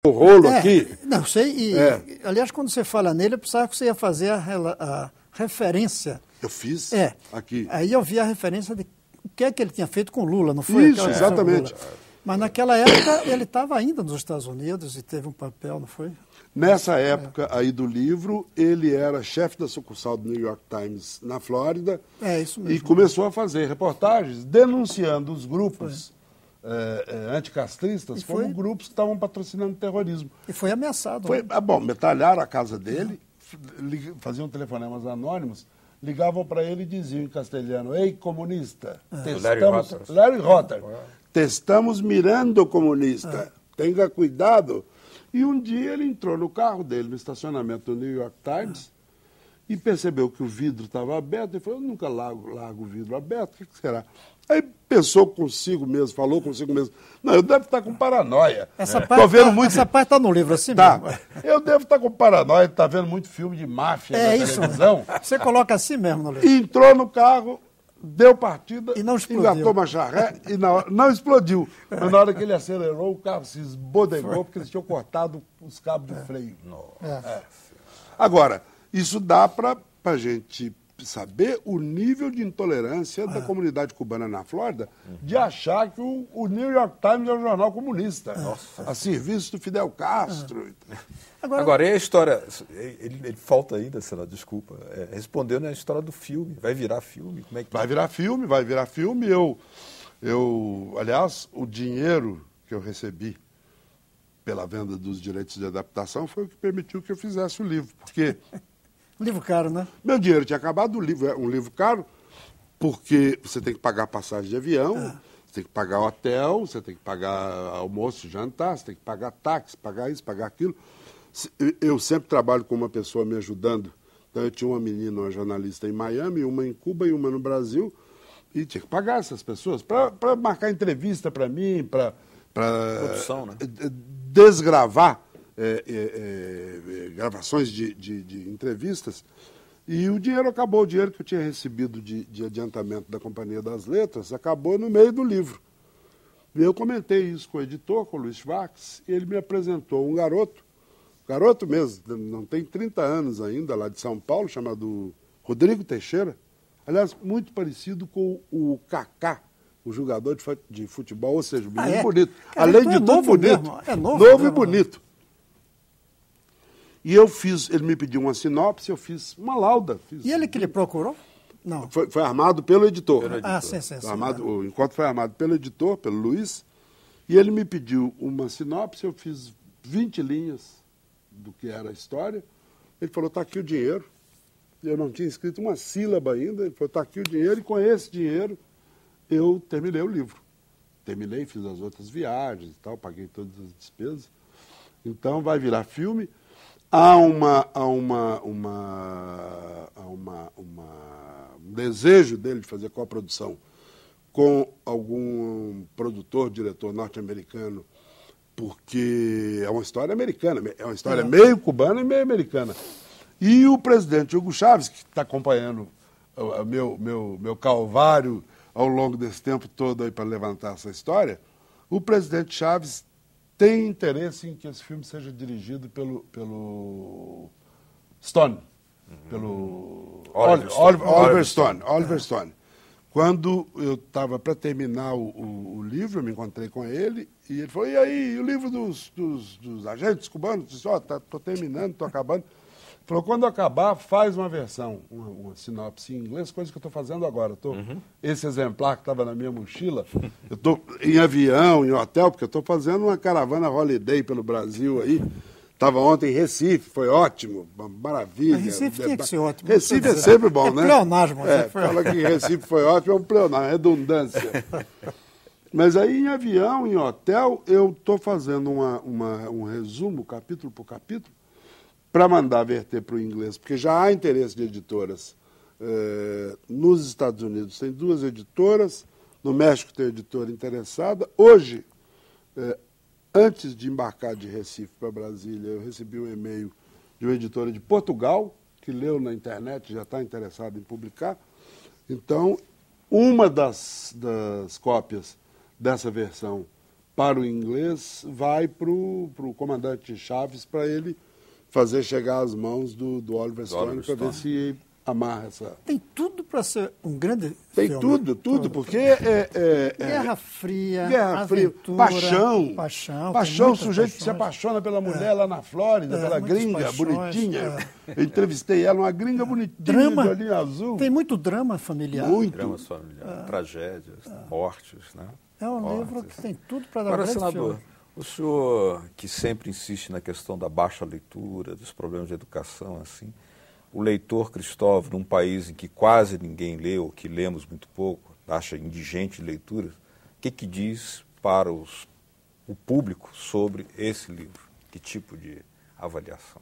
o rolo aqui. Não sei, aliás, quando você fala nele, eu pensava que você ia fazer a referência. Eu fiz aqui. Aí eu vi a referência de o que é que ele tinha feito com Lula, não foi? Isso, exatamente. Mas naquela época ele estava ainda nos Estados Unidos e teve um papel, não foi? Nessa época aí do livro, ele era chefe da sucursal do New York Times na Flórida. Isso mesmo. E começou a fazer reportagens denunciando os grupos anticastristas como grupos que estavam patrocinando terrorismo. E foi ameaçado. Metralharam a casa dele, faziam telefonemas anônimos, ligavam para ele e diziam em castelhano: "Ei, comunista, Larry Rotter, estamos mirando o comunista, tenha cuidado." E um dia ele entrou no carro dele, no estacionamento do New York Times, e percebeu que o vidro estava aberto, e falou: "Eu nunca largo o vidro aberto, o que será?" Aí pensou consigo mesmo, falou consigo mesmo: "Não, eu devo estar com paranoia." Essa parte está no livro assim mesmo. Eu devo estar com paranoia, está vendo muito filme de máfia na televisão. Você coloca assim mesmo no livro. Entrou no carro, deu partida, e não explodiu. Engatou uma charré e não explodiu. Mas na hora que ele acelerou, o carro se esbodegou porque eles tinham cortado os cabos de freio. Agora, isso dá para a gente saber o nível de intolerância da comunidade cubana na Flórida de achar que o New York Times é um jornal comunista, a serviço do Fidel Castro. Agora, e a história, ele falta ainda, senador, desculpa, respondeu na história do filme, vai virar filme? Como é que vai virar filme. Aliás, o dinheiro que eu recebi pela venda dos direitos de adaptação foi o que permitiu que eu fizesse o livro, porque... Livro caro, né? Meu dinheiro tinha acabado, o livro é um livro caro, porque você tem que pagar passagem de avião, você tem que pagar hotel, você tem que pagar almoço, jantar, você tem que pagar táxi, pagar isso, pagar aquilo. Eu sempre trabalho com uma pessoa me ajudando. Então eu tinha uma menina, uma jornalista em Miami, uma em Cuba e uma no Brasil, e tinha que pagar essas pessoas para marcar entrevista para mim, para produção, né? Desgravar gravações de entrevistas, e o dinheiro acabou, o dinheiro que eu tinha recebido de adiantamento da Companhia das Letras acabou no meio do livro. E eu comentei isso com o editor, com o Luiz Schwartz, e ele me apresentou um garoto mesmo, não tem 30 anos ainda, lá de São Paulo, chamado Rodrigo Teixeira, aliás, muito parecido com o Kaká, o jogador de futebol, ou seja, menino bonito. Além de tudo, bonito. Novo e bonito. E ele me pediu uma sinopse, eu fiz uma lauda. E ele que lhe procurou? Não. Foi armado pelo editor. Sim. O encontro foi armado pelo editor, pelo Luiz, e ele me pediu uma sinopse, eu fiz 20 linhas do que era a história. Ele falou: "Está aqui o dinheiro." Eu não tinha escrito uma sílaba ainda. Ele falou: "Está aqui o dinheiro", e com esse dinheiro eu terminei o livro. Fiz as outras viagens e tal, paguei todas as despesas. Então vai virar filme. Há um desejo dele de fazer coprodução com algum produtor, diretor norte-americano, porque é uma história americana, é uma história meio cubana e meio americana. E o presidente Hugo Chávez, que está acompanhando o meu calvário ao longo desse tempo todo aí para levantar essa história, o presidente Chávez tem interesse em que esse filme seja dirigido pelo Stone, pelo Oliver Stone. Quando eu estava para terminar o livro, eu me encontrei com ele, e ele falou: "E aí, e o livro dos agentes cubanos?" Eu disse: "Estou terminando, estou acabando." Ele falou: "Quando acabar, faz uma versão, uma sinopse em inglês, coisa que eu estou fazendo agora. Esse exemplar que estava na minha mochila, eu estou em avião, em hotel, porque eu estou fazendo uma caravana holiday pelo Brasil aí. Estava ontem em Recife, foi ótimo, uma maravilha. Recife tinha que ser ótimo. Recife é sempre bom, né? Pleonasmo. Fala que Recife foi ótimo, é um pleonasmo, redundância. Mas aí em avião, em hotel, eu estou fazendo um resumo, capítulo por capítulo, para mandar verter para o inglês, porque já há interesse de editoras. Nos Estados Unidos tem 2 editoras, no México tem editora interessada. Hoje, antes de embarcar de Recife para Brasília, eu recebi um e-mail de uma editora de Portugal, que leu na internet, já está interessada em publicar. Então, uma das cópias dessa versão para o inglês, vai para o comandante Chaves para ele fazer chegar às mãos do Oliver Stone para ver se amarra essa... Tem tudo para ser um grande Tem filme. tudo, porque Guerra Fria, Guerra Fria, aventura, paixão, o sujeito que se apaixona pela mulher lá na Flórida, pela gringa bonitinha. Eu entrevistei ela, uma gringa bonitinha, drama, de olhinho azul. Tem muito drama familiar. Muito. Dramas familiares, tragédias, mortes, né? É um Mortes. livro que tem tudo para dar um Agora, grande senador, filme. o senhor que sempre insiste na questão da baixa leitura, dos problemas de educação, assim, o leitor Cristóvão, num país em que quase ninguém lê, ou que lemos muito pouco, acha indigente de leitura, o que diz para o público sobre esse livro? Que tipo de avaliação?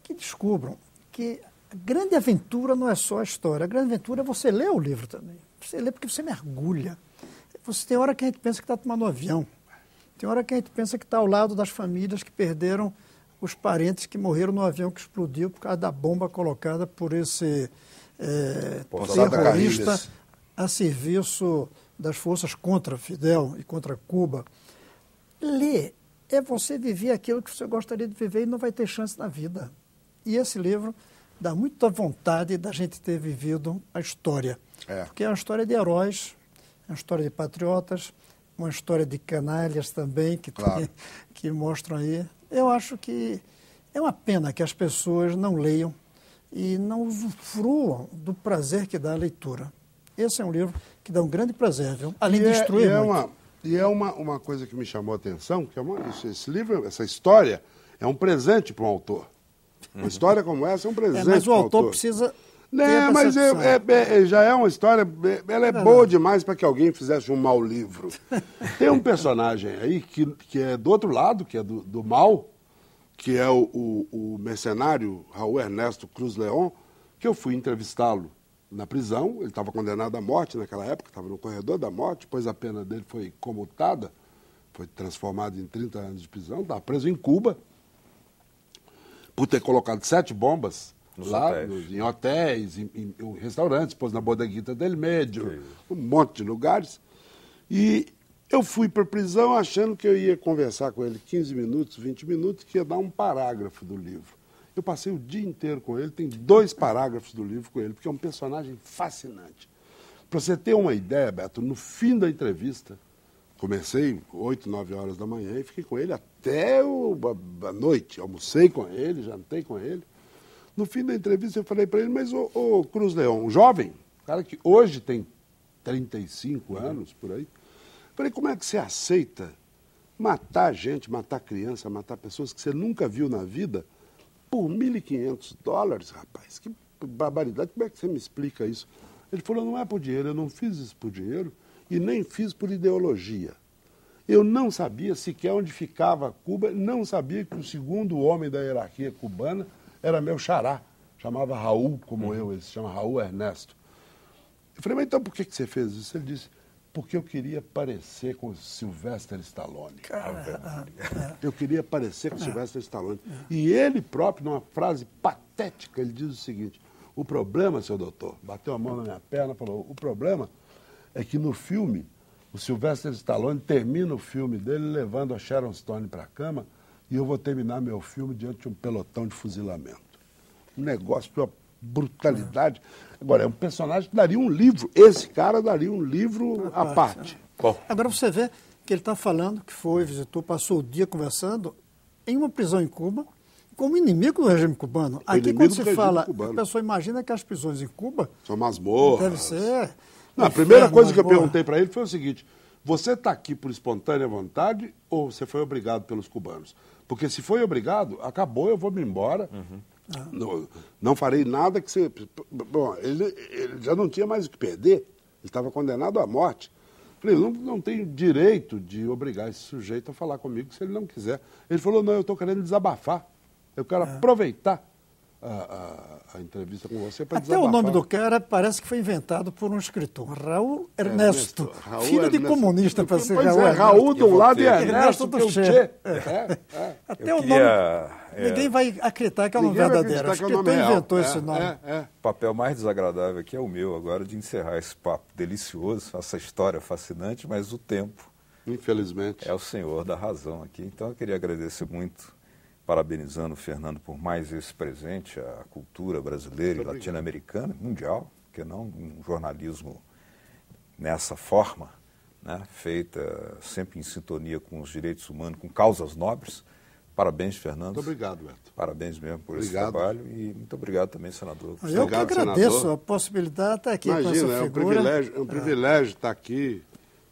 Que descubram que a grande aventura não é só a história. A grande aventura é você ler o livro também. Você lê porque você mergulha. Tem hora que a gente pensa que está tomando um avião. Tem hora que a gente pensa que está ao lado das famílias que perderam os parentes que morreram no avião que explodiu por causa da bomba colocada por esse terrorista a serviço das forças contra Fidel e contra Cuba. Ler é você viver aquilo que você gostaria de viver e não vai ter chance na vida. E esse livro dá muita vontade da gente ter vivido a história. Porque é uma história de heróis, é uma história de patriotas, uma história de canalhas também, que mostram aí. Eu acho que é uma pena que as pessoas não leiam e não usufruam do prazer que dá a leitura. Esse é um livro que dá um grande prazer, viu? Além de destruir muito. E é uma coisa que me chamou a atenção, que esse livro, essa história, é um presente para um autor. Uma história como essa é um presente para um autor. Mas o autor precisa... Não, mas já é uma história, ela é boa demais para que alguém fizesse um mau livro. Tem um personagem aí que é do outro lado, que é do mal, que é o mercenário Raul Ernesto Cruz León, que eu fui entrevistá-lo na prisão. Ele estava condenado à morte naquela época, estava no corredor da morte, depois a pena dele foi comutada, foi transformada em 30 anos de prisão, estava preso em Cuba, por ter colocado 7 bombas em hotéis, em restaurantes, pôs na Bodeguita del Medio, um monte de lugares. E eu fui para a prisão achando que eu ia conversar com ele 15 minutos, 20 minutos, que ia dar um parágrafo do livro. Eu passei o dia inteiro com ele, tem 2 parágrafos do livro com ele, porque é um personagem fascinante. Para você ter uma ideia, Beto, no fim da entrevista, comecei 8, 9 horas da manhã e fiquei com ele até a noite. Almocei com ele, jantei com ele. No fim da entrevista eu falei para ele, mas o Cruz León, um jovem, cara que hoje tem 35 anos, por aí, falei, como é que você aceita matar gente, matar criança, matar pessoas que você nunca viu na vida por $1.500, rapaz? Que barbaridade, como é que você me explica isso? Ele falou, não é por dinheiro, eu não fiz isso por dinheiro e nem fiz por ideologia. Eu não sabia sequer onde ficava Cuba, não sabia que o segundo homem da hierarquia cubana era meu xará, chamava Raul, como eu, ele se chama Raul Ernesto. Eu falei, mas então por que você fez isso? Ele disse, porque eu queria parecer com o Sylvester Stallone. Eu queria parecer com o Sylvester Stallone. E ele próprio, numa frase patética, ele diz o seguinte, o problema, seu doutor, bateu a mão na minha perna e falou, o problema é que no filme, o Sylvester Stallone termina o filme dele levando a Sharon Stone para a cama e eu vou terminar meu filme diante de um pelotão de fuzilamento. Um negócio de uma brutalidade. Agora, é um personagem que daria um livro. Esse cara daria um livro à parte. Agora você vê que ele está falando que foi, visitou, passou o dia conversando em uma prisão em Cuba como inimigo do regime cubano. Aqui, quando se fala, a pessoa imagina que as prisões em Cuba... São masmorras. Deve ser... Não, a primeira coisa que eu perguntei para ele foi o seguinte, você está aqui por espontânea vontade ou você foi obrigado pelos cubanos? Porque se foi obrigado, acabou, eu vou me embora. Não farei nada que você... Bom, ele já não tinha mais o que perder, ele estava condenado à morte. Falei, eu não tenho direito de obrigar esse sujeito a falar comigo se ele não quiser. Ele falou, não, eu estou querendo desabafar, eu quero aproveitar a entrevista com você para desabafar. Até o nome do cara parece que foi inventado por um escritor, Raul Ernesto, filho de comunista para ser Raul Ernesto. Raul de um lado e Ernesto do Che. Até o nome... Ninguém vai acreditar que é o nome verdadeiro. O escritor inventou esse nome. O papel mais desagradável aqui é o meu agora de encerrar esse papo delicioso, essa história fascinante, mas o tempo Infelizmente. É o senhor da razão aqui. Então eu queria agradecer muito, parabenizando o Fernando por mais esse presente à cultura brasileira e latino-americana, mundial, porque não um jornalismo nessa forma, né, feita sempre em sintonia com os direitos humanos, com causas nobres. Parabéns, Fernando. Muito obrigado, Beto. Parabéns mesmo por esse trabalho e muito obrigado também, senador. Eu que agradeço senador. A possibilidade de estar aqui com essa figura. É um privilégio estar aqui,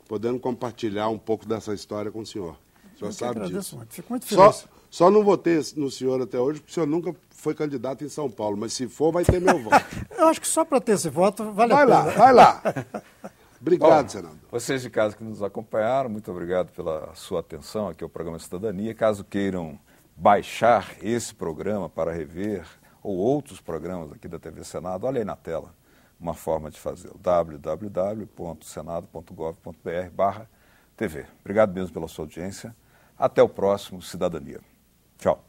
podendo compartilhar um pouco dessa história com o senhor. O senhor sabe disso. Muito. Fico muito feliz. Só não votei no senhor até hoje, porque o senhor nunca foi candidato em São Paulo, mas se for, vai ter meu voto. Eu acho que só para ter esse voto vale a pena. Vai lá. Obrigado, senador. Vocês de casa que nos acompanharam, muito obrigado pela sua atenção aqui ao programa Cidadania. Caso queiram baixar esse programa para rever ou outros programas aqui da TV Senado, olha aí na tela uma forma de fazer, www.senado.gov.br/TV. Obrigado mesmo pela sua audiência. Até o próximo Cidadania. Tchau.